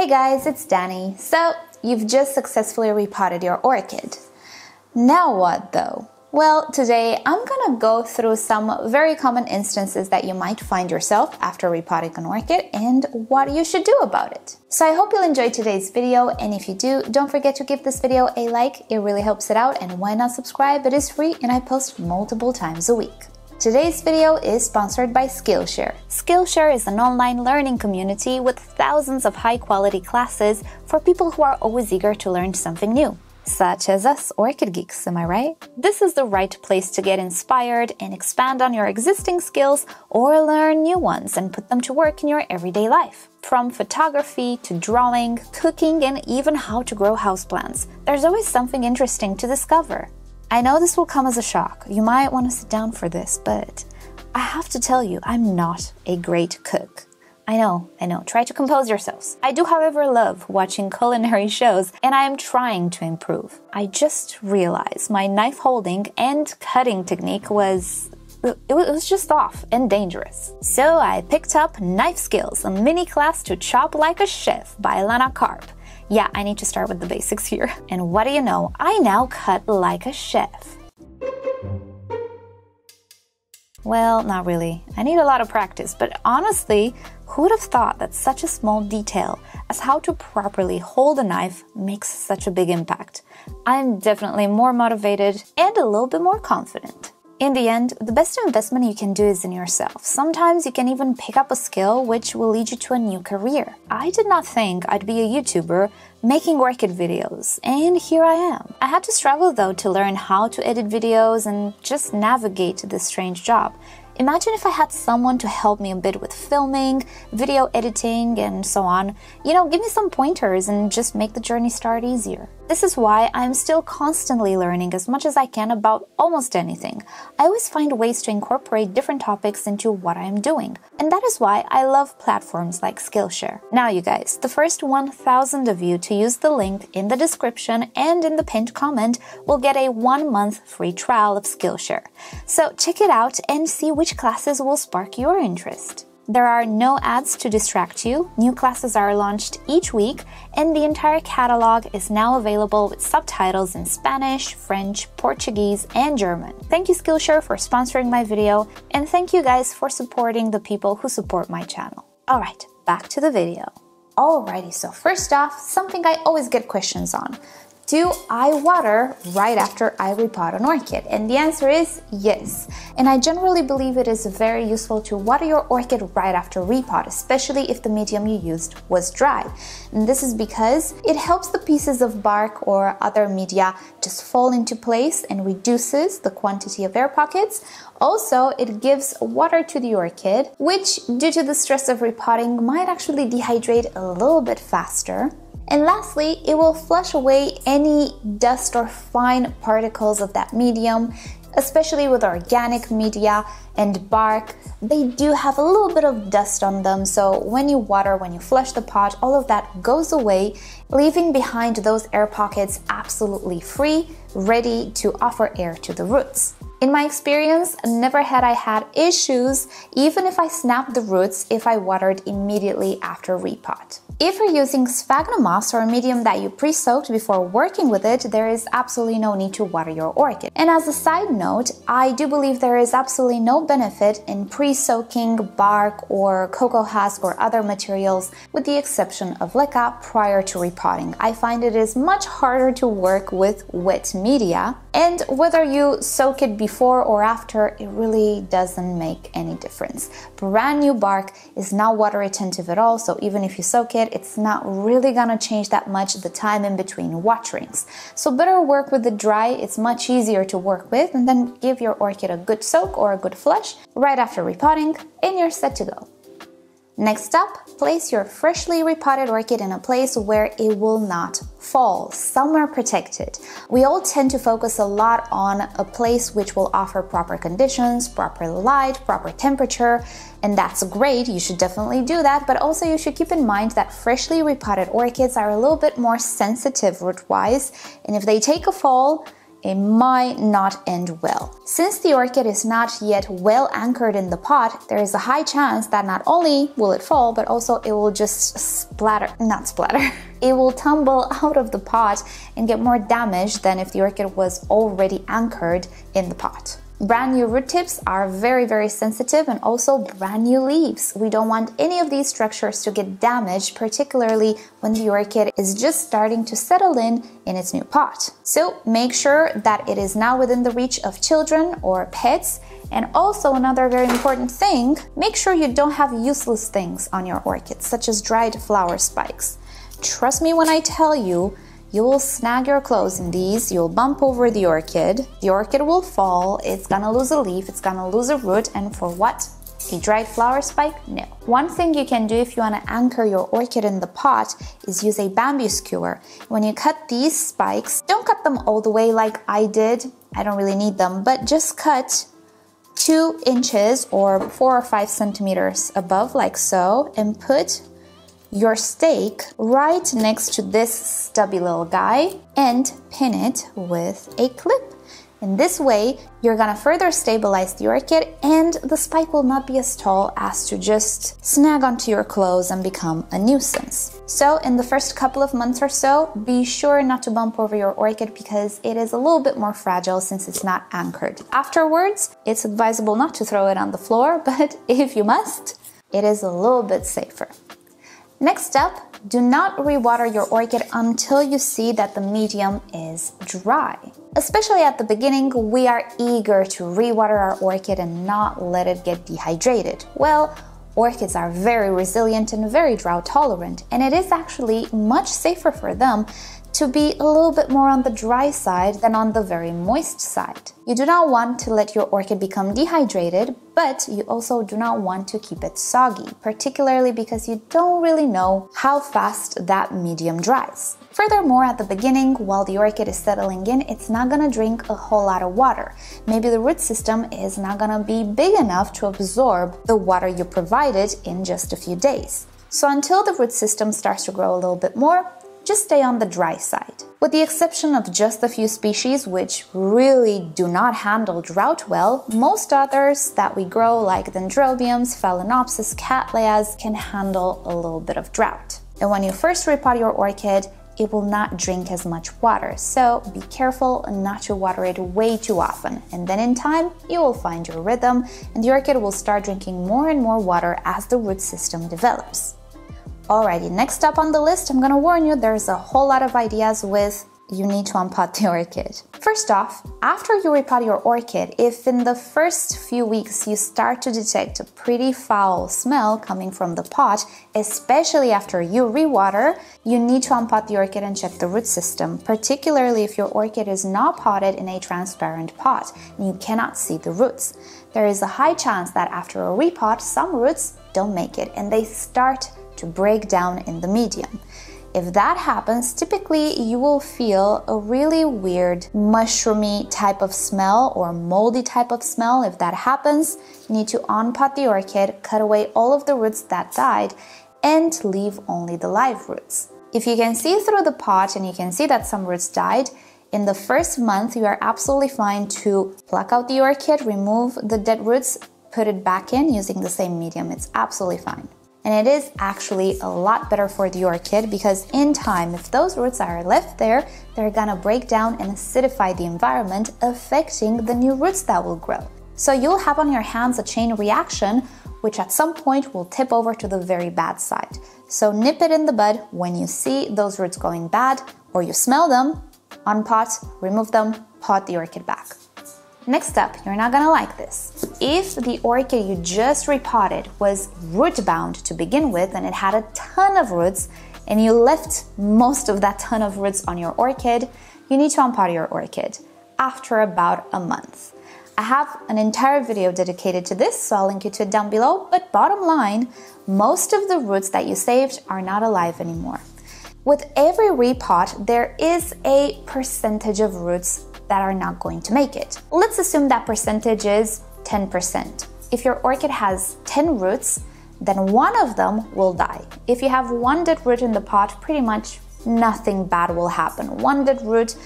Hey guys, it's Danny. So, you've just successfully repotted your orchid. Now what though? Well, today I'm gonna go through some very common instances that you might find yourself after repotting an orchid and what you should do about it. So I hope you'll enjoy today's video, and if you do, don't forget to give this video a like, it really helps it out, and why not subscribe? It is free and I post multiple times a week. Today's video is sponsored by Skillshare. Skillshare is an online learning community with thousands of high-quality classes for people who are always eager to learn something new. Such as us orchid geeks, am I right? This is the right place to get inspired and expand on your existing skills or learn new ones and put them to work in your everyday life. From photography to drawing, cooking, and even how to grow houseplants, there's always something interesting to discover. I know this will come as a shock. You might want to sit down for this, but I have to tell you, I'm not a great cook. I know, try to compose yourselves. I do, however, love watching culinary shows, and I am trying to improve. I just realized my knife holding and cutting technique was just off and dangerous. So I picked up Knife Skills, a mini class to chop like a chef by Lana Karp. Yeah, I need to start with the basics here. And what do you know? I now cut like a chef. Well, not really. I need a lot of practice, but honestly, who would have thought that such a small detail as how to properly hold a knife makes such a big impact? I'm definitely more motivated and a little bit more confident. In the end, the best investment you can do is in yourself. Sometimes you can even pick up a skill which will lead you to a new career. I did not think I'd be a YouTuber making orchid videos, and here I am. I had to struggle though to learn how to edit videos and just navigate this strange job. Imagine if I had someone to help me a bit with filming, video editing, and so on. Give me some pointers and just make the journey start easier. This is why I'm still constantly learning as much as I can about almost anything. I always find ways to incorporate different topics into what I am doing. And that is why I love platforms like Skillshare. Now you guys, the first 1,000 of you to use the link in the description and in the pinned comment will get a 1-month free trial of Skillshare. So check it out and see which classes will spark your interest. There are no ads to distract you, new classes are launched each week, and the entire catalog is now available with subtitles in Spanish, French, Portuguese, and German. Thank you Skillshare for sponsoring my video, and thank you guys for supporting the people who support my channel. Alright, back to the video. Alrighty, so first off, something I always get questions on. Do I water right after I repot an orchid? And the answer is yes. And I generally believe it is very useful to water your orchid right after repot, especially if the medium you used was dry. And this is because it helps the pieces of bark or other media just fall into place and reduces the quantity of air pockets. Also, it gives water to the orchid, which due to the stress of repotting might actually dehydrate a little bit faster. And lastly, it will flush away any dust or fine particles of that medium, especially with organic media and bark. They do have a little bit of dust on them, so when you water, when you flush the pot, all of that goes away, leaving behind those air pockets absolutely free, ready to offer air to the roots. In my experience, never had I had issues, even if I snapped the roots if I watered immediately after repot. If you're using sphagnum moss or a medium that you pre-soaked before working with it, there is absolutely no need to water your orchid. And as a side note, I do believe there is absolutely no benefit in pre-soaking bark or cocoa husk or other materials, with the exception of leca, prior to repotting. I find it is much harder to work with wet media, and whether you soak it before or after, it really doesn't make any difference. Brand new bark is not water retentive at all, so even if you soak it, it's not really gonna change that much the time in between waterings. So better work with the dry, it's much easier to work with, and then give your orchid a good soak or a good flush right after repotting, and you're set to go. Next up, place your freshly repotted orchid in a place where it will not fall, somewhere protected. We all tend to focus a lot on a place which will offer proper conditions, proper light, proper temperature, and that's great, you should definitely do that, but also you should keep in mind that freshly repotted orchids are a little bit more sensitive root-wise, and if they take a fall, it might not end well. Since the orchid is not yet well anchored in the pot, there is a high chance that not only will it fall, but also it will just it will tumble out of the pot and get more damage than if the orchid was already anchored in the pot. Brand new root tips are very sensitive, and also brand new leaves. We don't want any of these structures to get damaged, particularly when the orchid is just starting to settle in its new pot. So make sure that it is now within the reach of children or pets. And also another very important thing, make sure you don't have useless things on your orchid, such as dried flower spikes. Trust me when I tell you, you will snag your clothes in these, you'll bump over the orchid will fall, it's gonna lose a leaf, it's gonna lose a root, and for what? A dried flower spike? No. One thing you can do if you want to anchor your orchid in the pot is use a bamboo skewer. When you cut these spikes, don't cut them all the way like I did, I don't really need them, but just cut 2 inches or 4 or 5 centimeters above like so, and put your stake right next to this stubby little guy and pin it with a clip. In this way, you're gonna further stabilize the orchid, and the spike will not be as tall as to just snag onto your clothes and become a nuisance. So in the first couple of months or so, be sure not to bump over your orchid because it is a little bit more fragile since it's not anchored. Afterwards, it's advisable not to throw it on the floor, but if you must, it is a little bit safer. Next up, do not rewater your orchid until you see that the medium is dry. Especially at the beginning, we are eager to rewater our orchid and not let it get dehydrated. Well, orchids are very resilient and very drought tolerant, and it is actually much safer for them to be a little bit more on the dry side than on the very moist side. You do not want to let your orchid become dehydrated, but you also do not want to keep it soggy, particularly because you don't really know how fast that medium dries. Furthermore, at the beginning, while the orchid is settling in, it's not gonna drink a whole lot of water. Maybe the root system is not gonna be big enough to absorb the water you provided in just a few days. So until the root system starts to grow a little bit more, just stay on the dry side. With the exception of just a few species which really do not handle drought well, most others that we grow like dendrobiums, phalaenopsis, cattleyas can handle a little bit of drought. And when you first repot your orchid, it will not drink as much water, so be careful not to water it way too often, and then in time you will find your rhythm and the orchid will start drinking more and more water as the root system develops. Alrighty, next up on the list, I'm gonna warn you, there's a whole lot of ideas with you need to unpot the orchid. First off, after you repot your orchid, if in the first few weeks you start to detect a pretty foul smell coming from the pot, especially after you rewater, you need to unpot the orchid and check the root system, particularly if your orchid is not potted in a transparent pot and you cannot see the roots. There is a high chance that after a repot, some roots don't make it and they start to break down in the medium. If that happens, typically you will feel a really weird mushroomy type of smell or moldy type of smell. If that happens, you need to unpot the orchid, cut away all of the roots that died, and leave only the live roots. If you can see through the pot and you can see that some roots died, in the first month you are absolutely fine to pluck out the orchid, remove the dead roots, put it back in using the same medium. It's absolutely fine. And it is actually a lot better for the orchid because in time, if those roots are left there, they're gonna break down and acidify the environment, affecting the new roots that will grow. So you'll have on your hands a chain reaction, which at some point will tip over to the very bad side. So nip it in the bud when you see those roots going bad or you smell them, unpot, remove them, pot the orchid back. Next up, you're not gonna like this. If the orchid you just repotted was root bound to begin with and it had a ton of roots and you left most of that ton of roots on your orchid, you need to unpot your orchid after about a month. I have an entire video dedicated to this, so I'll link you to it down below, but bottom line, most of the roots that you saved are not alive anymore. With every repot, there is a percentage of roots that are not going to make it. Let's assume that percentage is 10%. If your orchid has 10 roots, then one of them will die. If you have one dead root in the pot, pretty much nothing bad will happen. One dead root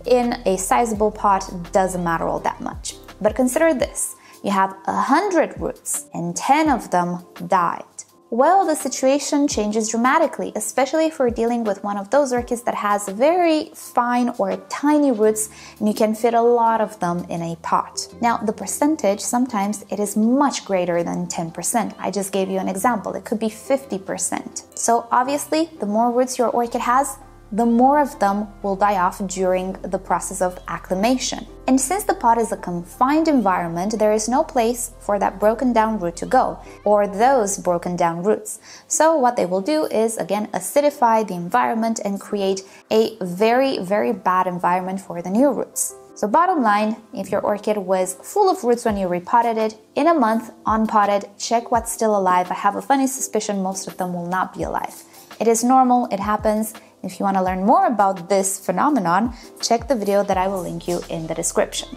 in a sizable pot doesn't matter all that much. But consider this, you have 100 roots and 10 of them died. Well, the situation changes dramatically, especially if we're dealing with one of those orchids that has very fine or tiny roots and you can fit a lot of them in a pot. Now, the percentage, sometimes it is much greater than 10%. I just gave you an example. It could be 50%. So obviously, the more roots your orchid has, the more of them will die off during the process of acclimation. And since the pot is a confined environment, there is no place for that broken down root to go, or those broken down roots. So what they will do is, again, acidify the environment and create a very, very bad environment for the new roots. So bottom line, if your orchid was full of roots when you repotted it, in a month, unpotted, check what's still alive. I have a funny suspicion most of them will not be alive. It is normal, it happens. If you want to learn more about this phenomenon, check the video that I will link you in the description.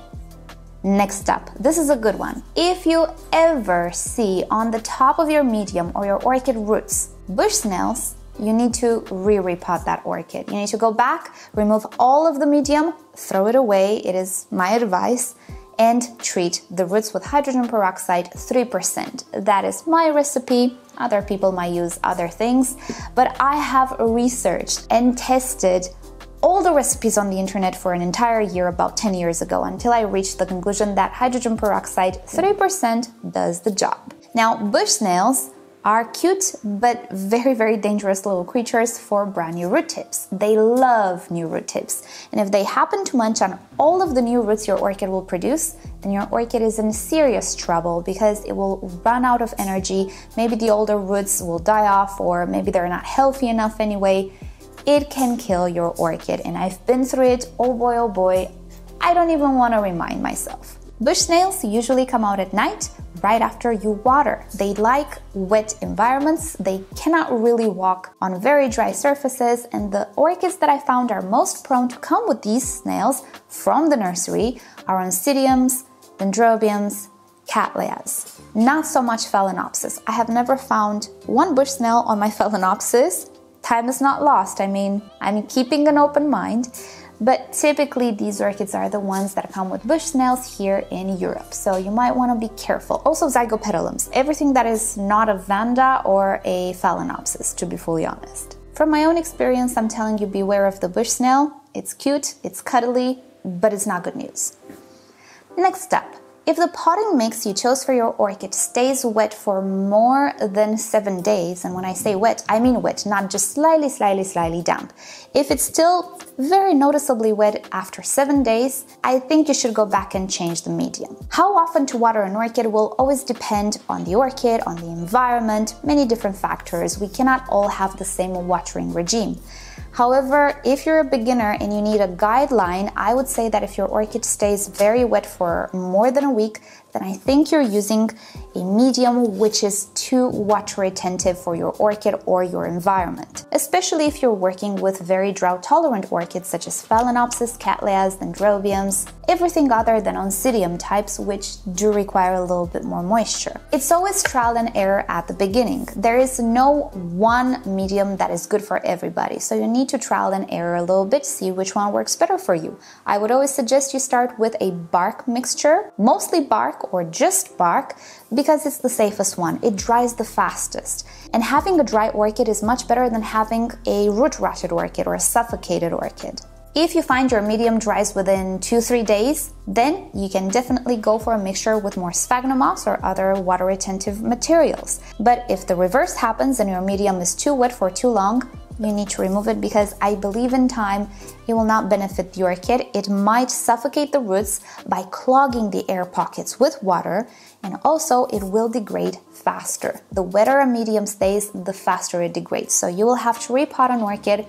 Next up, this is a good one. If you ever see on the top of your medium or your orchid roots bush snails, you need to re-repot that orchid. You need to go back, remove all of the medium, throw it away, it is my advice, and treat the roots with hydrogen peroxide 3%. That is my recipe. Other people might use other things, but I have researched and tested all the recipes on the internet for an entire year about 10 years ago until I reached the conclusion that hydrogen peroxide 3% does the job. Now, bush snails are cute but very, very dangerous little creatures for brand new root tips. They love new root tips, and if they happen to munch on all of the new roots your orchid will produce, then your orchid is in serious trouble because it will run out of energy. Maybe the older roots will die off, or maybe they're not healthy enough anyway. It can kill your orchid, and I've been through it. Oh boy, I don't even want to remind myself. Bush snails usually come out at night, right after you water. They like wet environments, they cannot really walk on very dry surfaces, and the orchids that I found are most prone to come with these snails from the nursery are oncidiums, dendrobiums, cattleyas. Not so much phalaenopsis. I have never found one bush snail on my phalaenopsis. Time is not lost, I mean, I'm keeping an open mind. But typically these orchids are the ones that come with bush snails here in Europe, so you might want to be careful. Also zygopetalums, everything that is not a vanda or a phalaenopsis, to be fully honest. From my own experience, I'm telling you, beware of the bush snail. It's cute, it's cuddly, but it's not good news. Next up, if the potting mix you chose for your orchid stays wet for more than 7 days, and when I say wet, I mean wet, not just slightly damp. If it's still very noticeably wet after 7 days, I think you should go back and change the medium. How often to water an orchid will always depend on the orchid, on the environment, many different factors. We cannot all have the same watering regime. However, if you're a beginner and you need a guideline, I would say that if your orchid stays very wet for more than a week, then I think you're using a medium which is too water retentive for your orchid or your environment, especially if you're working with very drought tolerant orchids such as phalaenopsis, cattleyas, dendrobiums, everything other than oncidium types, which do require a little bit more moisture. It's always trial and error at the beginning. There is no one medium that is good for everybody, so you need to trial and error a little bit, see which one works better for you. I would always suggest you start with a bark mixture, mostly bark or just bark, because it's the safest one. It dries the fastest. And having a dry orchid is much better than having a root-rotted orchid or a suffocated orchid. If you find your medium dries within 2-3 days, then you can definitely go for a mixture with more sphagnum moss or other water-retentive materials. But if the reverse happens and your medium is too wet for too long, you need to remove it, because I believe in time it will not benefit the orchid. It might suffocate the roots by clogging the air pockets with water, and also it will degrade faster. The wetter a medium stays, the faster it degrades. So you will have to repot an orchid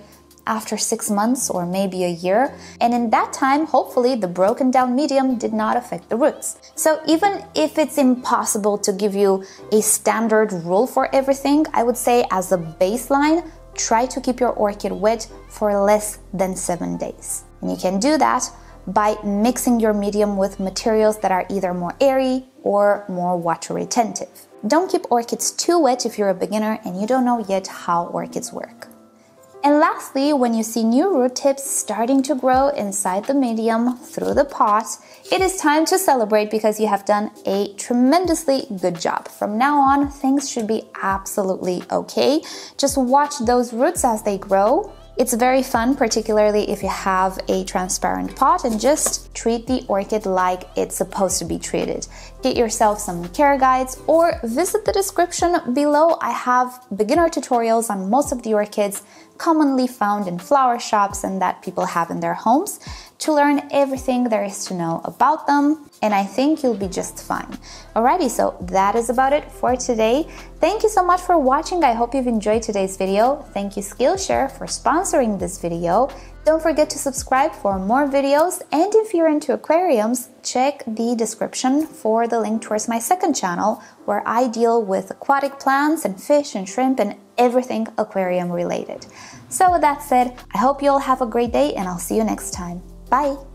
after 6 months or maybe a year, and in that time, hopefully the broken down medium did not affect the roots. So even if it's impossible to give you a standard rule for everything, I would say as a baseline, try to keep your orchid wet for less than 7 days. And you can do that by mixing your medium with materials that are either more airy or more water retentive. Don't keep orchids too wet if you're a beginner and you don't know yet how orchids work. And lastly, when you see new root tips starting to grow inside the medium through the pot, it is time to celebrate because you have done a tremendously good job. From now on, things should be absolutely okay. Just watch those roots as they grow. It's very fun, particularly if you have a transparent pot, and just treat the orchid like it's supposed to be treated. Get yourself some care guides or visit the description below. I have beginner tutorials on most of the orchids commonly found in flower shops and that people have in their homes to learn everything there is to know about them, and I think you'll be just fine. Alrighty, so that is about it for today. Thank you so much for watching. I hope you've enjoyed today's video. Thank you Skillshare for sponsoring this video. Don't forget to subscribe for more videos, and if you're into aquariums, check the description for the link towards my second channel where I deal with aquatic plants and fish and shrimp and everything aquarium related. So with that said, I hope you all have a great day and I'll see you next time. Bye!